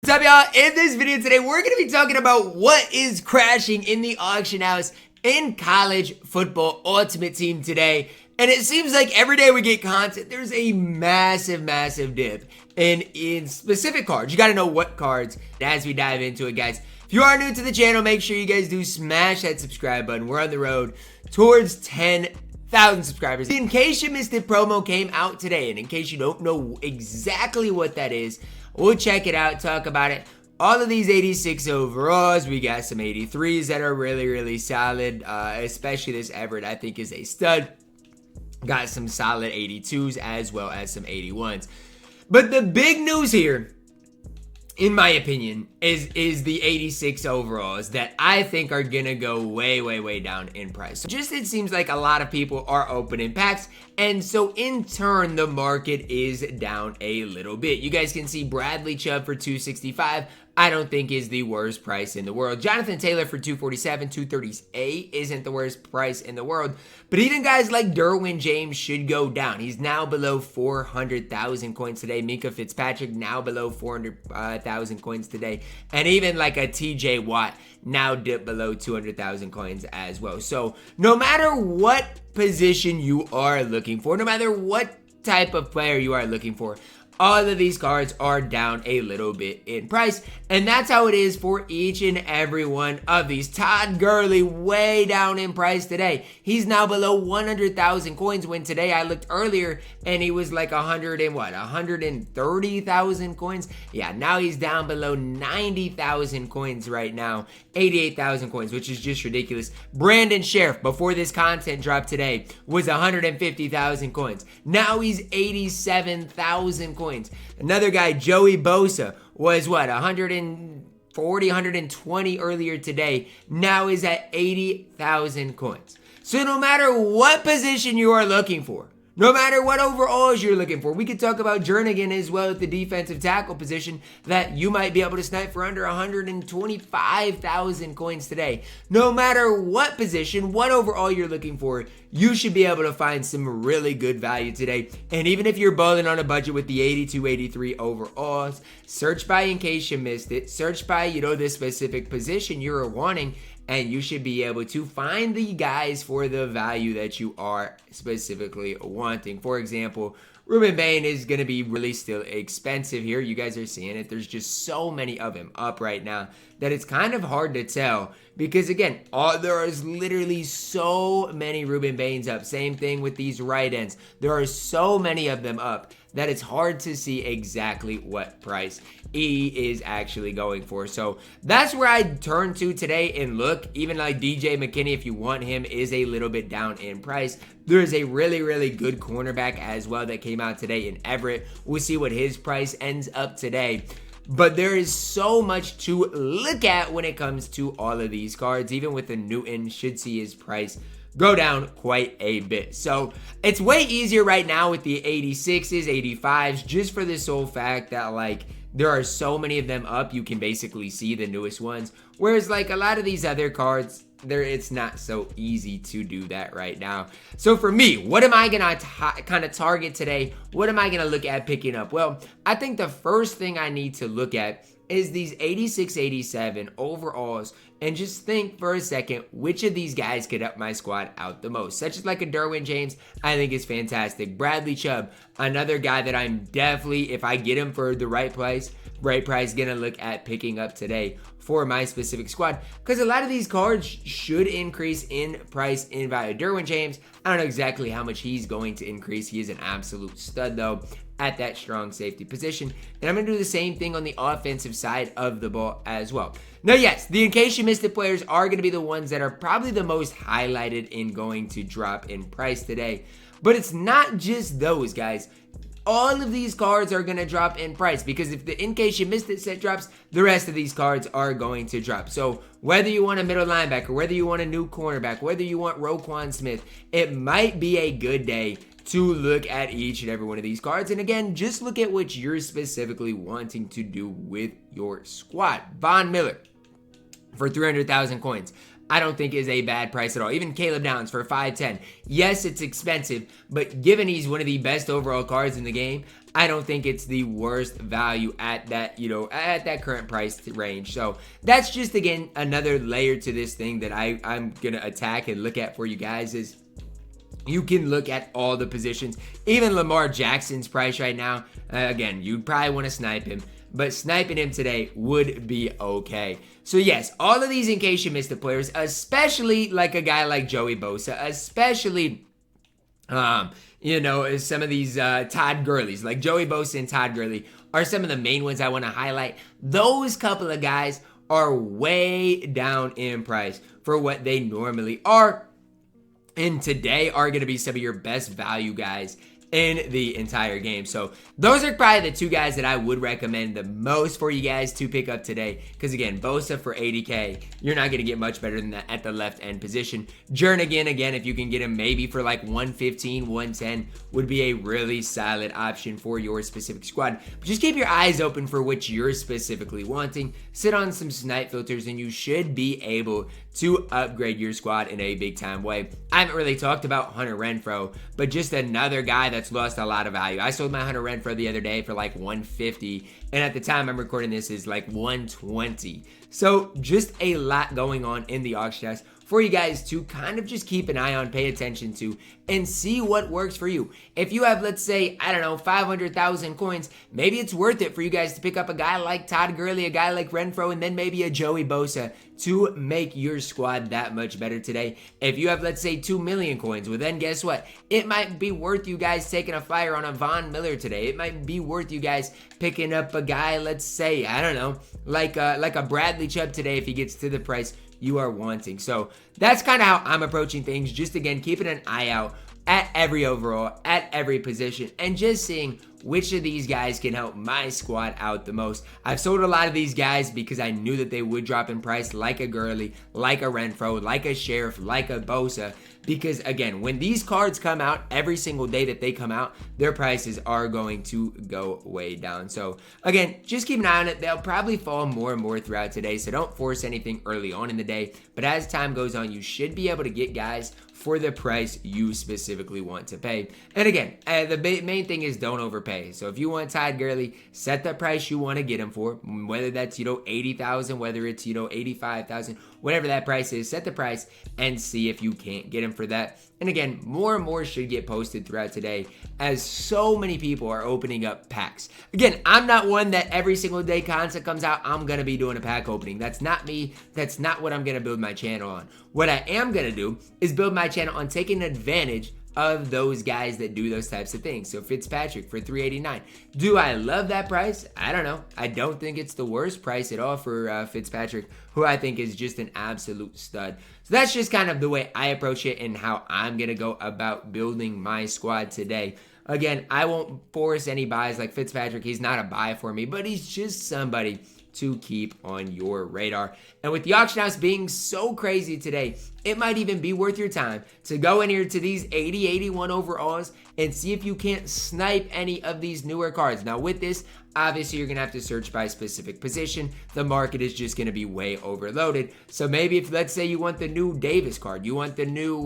What's up, y'all? In this video today, we're going to be talking about what is crashing in the auction house in college football ultimate team today. And it seems like every day we get content, there's a massive dip in specific cards. You got to know what cards as we dive into it, guys. If you are new to the channel, make sure you guys do smash that subscribe button. We're on the road towards 10,000 subscribers. In case you missed it, promo came out today. And in case you don't know exactly what that is, we'll check it out, talk about it. All of these 86 overalls, we got some 83s that are really solid, especially this Everett, I think, is a stud. Got some solid 82s as well as some 81s. But the big news here, in my opinion, is the 86 overalls that I think are gonna go way down in price. So just it seems like a lot of people are opening packs, and so in turn the market is down a little bit. You guys can see Bradley Chubb for $265. I don't think is the worst price in the world. Jonathan Taylor for $247, $238 isn't the worst price in the world. But even guys like Derwin James should go down. He's now below 400,000 coins today. Minka Fitzpatrick now below 400,000 coins today. And even like a TJ Watt now dipped below 200,000 coins as well. So no matter what position you are looking for, no matter what type of player you are looking for, all of these cards are down a little bit in price, and that's how it is for each and every one of these. Todd Gurley way down in price today. He's now below 100,000 coins, when today I looked earlier and he was like 130,000 coins. Yeah, now he's down below 90,000 coins right now. 88,000 coins, which is just ridiculous. Brandon Sheriff, before this content dropped today, was 150,000 coins. Now he's 87,000 coins. Another guy, Joey Bosa, was what, 140, 120 earlier today. Now is at 80,000 coins. So no matter what position you are looking for, no matter what overalls you're looking for, we could talk about Jernigan as well at the defensive tackle position that you might be able to snipe for under 125,000 coins today. No matter what position, what overall you're looking for, you should be able to find some really good value today. And even if you're balling on a budget with the 82, 83 overalls, search by in case you missed it. Search by, the specific position you're wanting, and you should be able to find the guys for the value that you are specifically wanting. For example, Ruben Bain is going to be really still expensive here. You guys are seeing it. There's just so many of him up right now that it's kind of hard to tell. Because again, there is literally so many Ruben Bains up. Same thing with these right ends. There are so many of them up that it's hard to see exactly what price he is actually going for. So that's where I turn to today and look. Even like DJ McKinney, if you want him, is a little bit down in price. There's a really good cornerback as well that came out today in Everett. We'll see what his price ends up today. But there is so much to look at when it comes to all of these cards. Even with the Newton, should see his price go down quite a bit. So it's way easier right now with the 86s, 85s, just for the sole fact that there are so many of them up, you can basically see the newest ones. Whereas a lot of these other cards, it's not so easy to do that right now. So for me, what am I gonna kind of target today? What am I gonna look at picking up? Well, I think the first thing I need to look at is these 86, 87 overalls, and just think for a second which of these guys could help my squad out the most. Such as like a Derwin James, I think is fantastic. Bradley Chubb, another guy that I'm definitely, if I get him for the right price, gonna look at picking up today for my specific squad, because a lot of these cards should increase in price in value. Derwin James, I don't know exactly how much he's going to increase. He is an absolute stud though at that strong safety position. And I'm going to do the same thing on the offensive side of the ball as well. Now, yes, the in case you missed it players are going to be the ones that are probably the most highlighted in going to drop in price today. But it's not just those guys. All of these cards are going to drop in price, because if the in case you missed it set drops, the rest of these cards are going to drop. So whether you want a middle linebacker, whether you want a new cornerback, whether you want Roquan Smith, it might be a good day to look at each and every one of these cards. And again, just look at what you're specifically wanting to do with your squad. Von Miller for 300,000 coins. I don't think is a bad price at all. Even Caleb Downs for 5'10". Yes, it's expensive, but given he's one of the best overall cards in the game, I don't think it's the worst value at that, at that current price range. So that's just, again, another layer to this thing that I'm going to attack and look at for you guys is you can look at all the positions. Even Lamar Jackson's price right now, again, you'd probably want to snipe him, but sniping him today would be okay. So yes, all of these, in case you missed the players, especially like a guy like Joey Bosa, especially some of these Todd Gurley's, like Joey Bosa and Todd Gurley are some of the main ones I want to highlight. Those couple of guys are way down in price for what they normally are, and today are going to be some of your best value guys in the entire game. So those are probably the two guys that I would recommend the most for you guys to pick up today. Because again, Bosa for 80K, you're not going to get much better than that at the left end position. Jernigan, again, if you can get him maybe for like 115, 110, would be a really solid option for your specific squad. But just keep your eyes open for what you're specifically wanting. Sit on some snipe filters and you should be able to upgrade your squad in a big time way. I haven't really talked about Hunter Renfrow, but just another guy that's lost a lot of value. I sold my Hunter Renfrow the other day for like 150, and at the time I'm recording this is like 120. So just a lot going on in the auction house for you guys to kind of just keep an eye on, pay attention to, and see what works for you. If you have, let's say, 500,000 coins, maybe it's worth it for you guys to pick up a guy like Todd Gurley, a guy like Renfrow, and then maybe a Joey Bosa to make your squad that much better today. If you have, let's say, 2 million coins, well then guess what? It might be worth you guys taking a flyer on a Von Miller today. It might be worth you guys picking up a guy, let's say, like a Bradley Chubb today if he gets to the price you are wanting. So that's kind of how I'm approaching things. Just again, keeping an eye out at every overall, at every position, and just seeing which of these guys can help my squad out the most. I've sold a lot of these guys because I knew that they would drop in price, like a Gurley, like a Renfrow, like a Sheriff, like a Bosa, because again, when these cards come out, every single day that they come out, their prices are going to go way down. So again, just keep an eye on it. They'll probably fall more and more throughout today, so don't force anything early on in the day, but as time goes on, you should be able to get guys for the price you specifically want to pay. And again, the main thing is don't overpay. So if you want Todd Gurley, set the price you want to get him for, whether that's 80,000, whether it's 85,000, whatever that price is, set the price and see if you can't get him for that. And again, more and more should get posted throughout today as so many people are opening up packs. Again, I'm not one that every single day content comes out, I'm going to be doing a pack opening. That's not me. That's not what I'm going to build my channel on. What I am going to do is build my channel on taking advantage of those guys that do those types of things. So Fitzpatrick for $389. Do I love that price? I don't know. I don't think it's the worst price at all for Fitzpatrick, who I think is just an absolute stud. So that's just kind of the way I approach it and how I'm going to go about building my squad today. Again, I won't force any buys like Fitzpatrick. He's not a buy for me, but he's just somebody to keep on your radar. And with the auction house being so crazy today, it might even be worth your time to go in here to these 80, 81 overalls and see if you can't snipe any of these newer cards. Now with this, obviously you're going to have to search by specific position. The market is just going to be way overloaded. So maybe if, let's say you want the new Davis card, you want the new,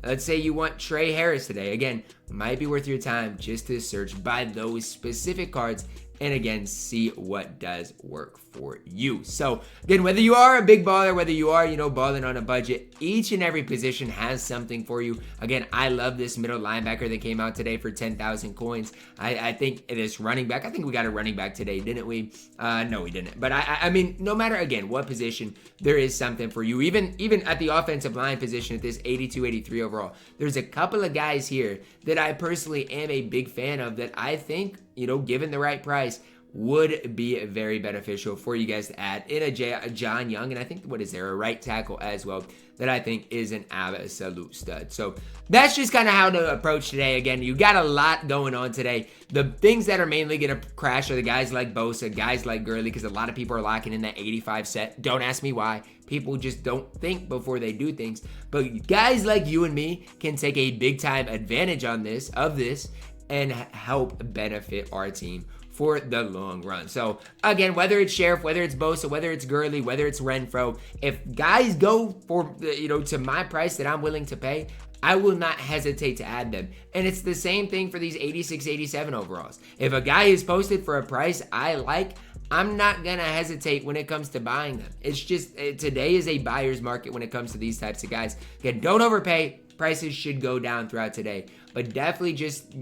let's say you want Trey Harris today. Again, might be worth your time just to search by those specific cards and again, see what does work for you. So again, whether you are a big baller, whether you are, balling on a budget, each and every position has something for you. Again, I love this middle linebacker that came out today for 10,000 coins. I think this running back, I think we got a running back today, didn't we? No, we didn't. But I mean, no matter, again, what position, there is something for you. Even at the offensive line position at this 82, 83 overall, there's a couple of guys here that I personally am a big fan of that I think, given the right price, would be very beneficial for you guys to add in a John Young, and I think, a right tackle as well, that I think is an absolute stud. So that's just kind of how to approach today. Again, you got a lot going on today. The things that are mainly going to crash are the guys like Bosa, guys like Gurley, because a lot of people are locking in that 85 set. Don't ask me why. People just don't think before they do things. But guys like you and me can take a big time advantage of this and help benefit our team for the long run. So again, whether it's Sheriff, whether it's Bosa, whether it's Gurley, whether it's Renfro, if guys go for, to my price that I'm willing to pay, I will not hesitate to add them. And it's the same thing for these 86, 87 overalls. If a guy is posted for a price I like, I'm not going to hesitate when it comes to buying them. It's just, today is a buyer's market when it comes to these types of guys. Again, don't overpay. Prices should go down throughout today. But definitely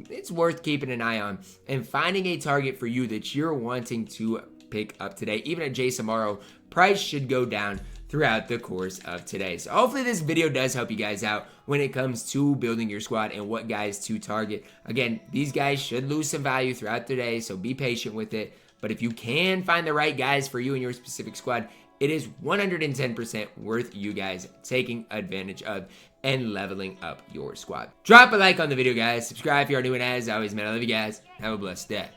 it's worth keeping an eye on and finding a target for you that you're wanting to pick up today. Even at Jason Morrow, price should go down throughout the course of today. So hopefully this video does help you guys out when it comes to building your squad and what guys to target. Again, these guys should lose some value throughout the day, so be patient with it. But if you can find the right guys for you and your specific squad, it is 110% worth you guys taking advantage of and leveling up your squad. Drop a like on the video, guys. Subscribe if you are new, and as always, man, I love you guys. Have a blessed day.